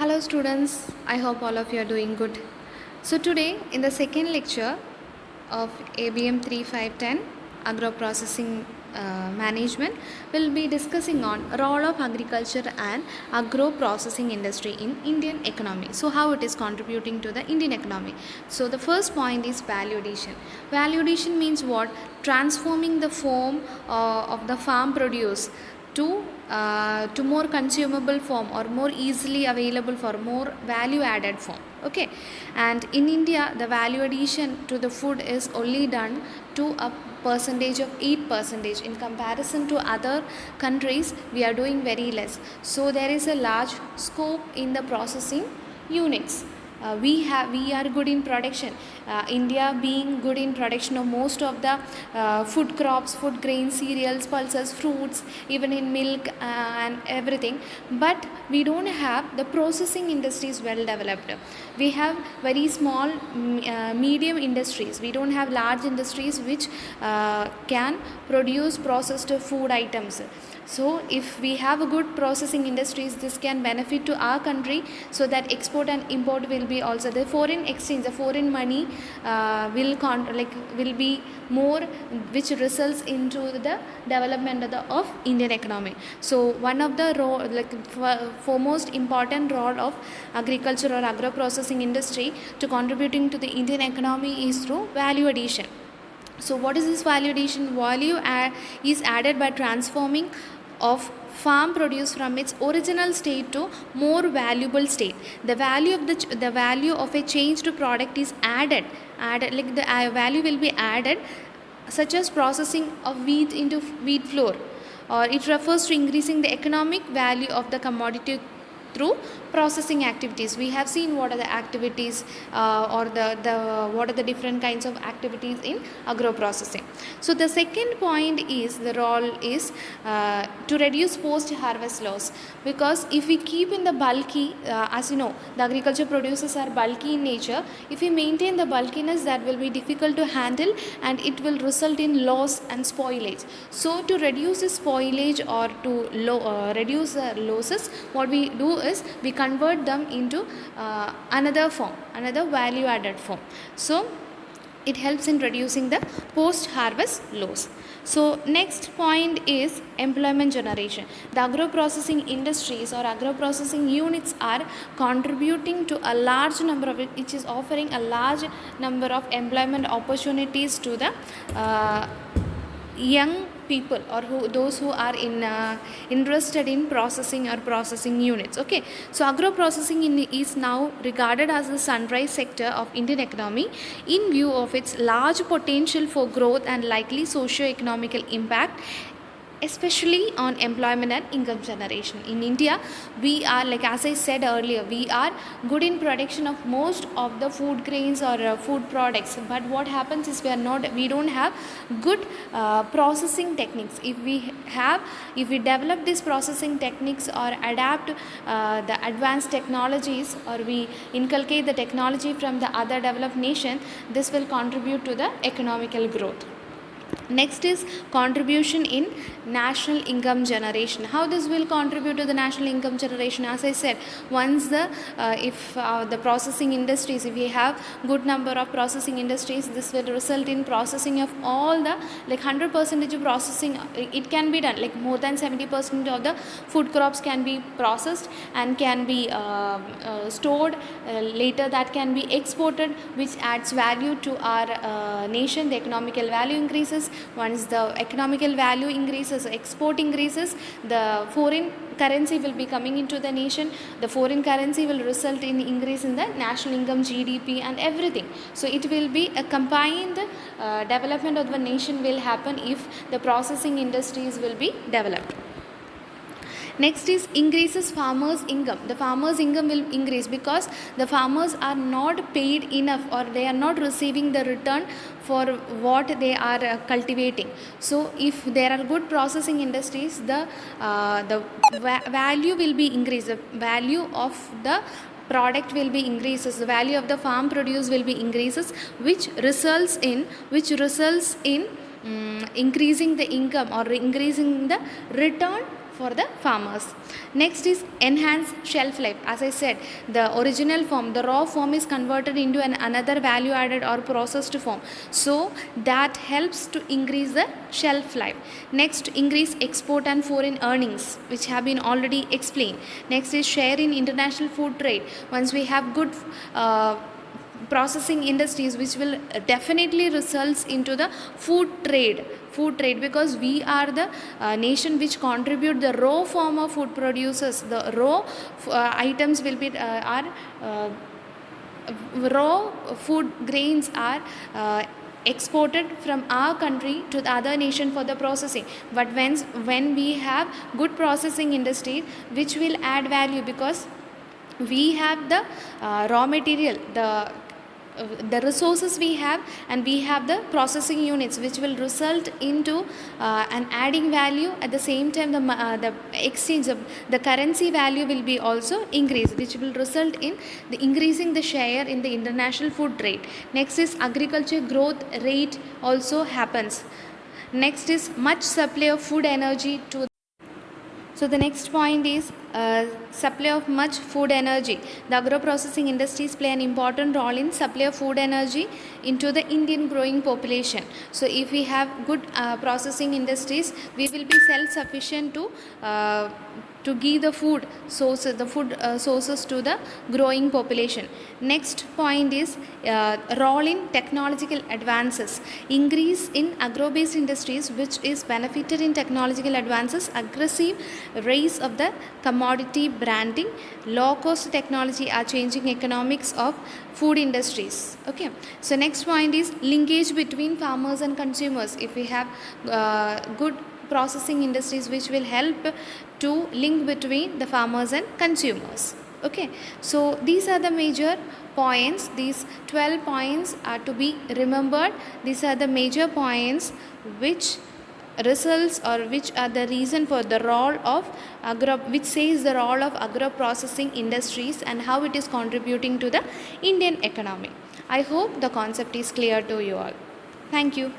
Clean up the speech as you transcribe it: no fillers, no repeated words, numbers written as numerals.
Hello students, I hope all of you are doing good. So today in the second lecture of ABM 3510 Agro Processing Management, we'll be discussing on role of agriculture and agro processing industry in Indian economy. So how it is contributing to the Indian economy. So the first point is value addition. Value addition means what? Transforming the form of the farm produce to more consumable form or more easily available for more value added form. Okay, and in India the value addition to the food is only done to a percentage of 8%. In comparison to other countries we are doing very less, so there is a large scope in the processing units. We are good in production. India being good in production of most of the food crops, food grains, cereals, pulses, fruits, even in milk and everything. But we don't have the processing industries well developed. We have very small, medium industries. We don't have large industries which can produce processed food items. So if we have a good processing industries, this can benefit to our country, so that export and import will be also the foreign exchange, the foreign money will be more, which results into the development of Indian economy. So one of the foremost important role of agriculture or agro processing industry to contributing to the Indian economy is through value addition. So what is this value addition? Value is added by transforming of farm produce from its original state to more valuable state. The value of a changed product is added like the value will be added, such as processing of wheat into wheat flour, or it refers to increasing the economic value of the commodity through processing activities. We have seen what are the activities or the what are the different kinds of activities in agro processing. So the second point is the role is to reduce post harvest loss, because if we keep in the bulky, as you know, the agriculture produces are bulky in nature. If we maintain the bulkiness, that will be difficult to handle and it will result in loss and spoilage. So to reduce the spoilage or to reduce the losses, what we do is we convert them into another form, another value added form. So it helps in reducing the post harvest loss. So next point is employment generation. The agro processing industries or agro processing units are contributing to a large number of, which is offering a large number of employment opportunities to the young people, or those who are interested in processing or processing units. Okay, so agro processing is now regarded as the sunrise sector of Indian economy in view of its large potential for growth and likely socio-economical impact, especially on employment and income generation. In India, we are, like as I said earlier, we are good in production of most of the food grains or food products, but what happens is we don't have good processing techniques. If we develop these processing techniques or adapt the advanced technologies, or we inculcate the technology from the other developed nation, this will contribute to the economical growth. Next is contribution in national income generation. How this will contribute to the national income generation? As I said, once the processing industries, if we have good number of processing industries, this will result in processing of all the, like 100% of processing, it can be done, like more than 70% of the food crops can be processed and can be stored later, that can be exported, which adds value to our nation. The economical value increases. Once the economical value increases, export increases, the foreign currency will be coming into the nation. The foreign currency will result in increase in the national income, GDP and everything. So it will be a combined development of the nation will happen if the processing industries will be developed. Next is increases farmers' income. The farmers' income will increase because the farmers are not paid enough, or they are not receiving the return for what they are cultivating. So if there are good processing industries, the value will be increased. The value of the product will be increases, the value of the farm produce will be increases, which results in increasing the income or increasing the return for the farmers. Next is enhance shelf life. As I said, the original form, the raw form is converted into another value added or processed form, so that helps to increase the shelf life. Next, increase export and foreign earnings, which have been already explained. Next is share in international food trade. Once we have good processing industries, which will definitely results into the food trade, because we are the nation which contribute the raw form of food producers. The raw items will be are raw food grains are exported from our country to the other nation for the processing. But when we have good processing industry which will add value, because we have the raw material, the resources we have, and we have the processing units which will result into an adding value. At the same time, the exchange of the currency value will be also increased, which will result in the increasing the share in the international food trade. Next is agriculture growth rate also happens. Next is much supply of food energy to. So the next point is supply of much food energy. The agro-processing industries play an important role in supply of food energy into the Indian growing population. So if we have good processing industries, we will be self-sufficient to give the food sources to the growing population. Next point is role in technological advances. Increase in agro-based industries, which is benefited in technological advances, aggressive rise of the commodity branding, low-cost technology are changing economics of food industries. Okay. So next point is linkage between farmers and consumers. If we have good processing industries which will help to link between the farmers and consumers. Okay, so these are the major points. These 12 points are to be remembered. These are the major points which results or which are the reason for the role of which says the role of agro processing industries and how it is contributing to the Indian economy. I hope the concept is clear to you all. Thank you.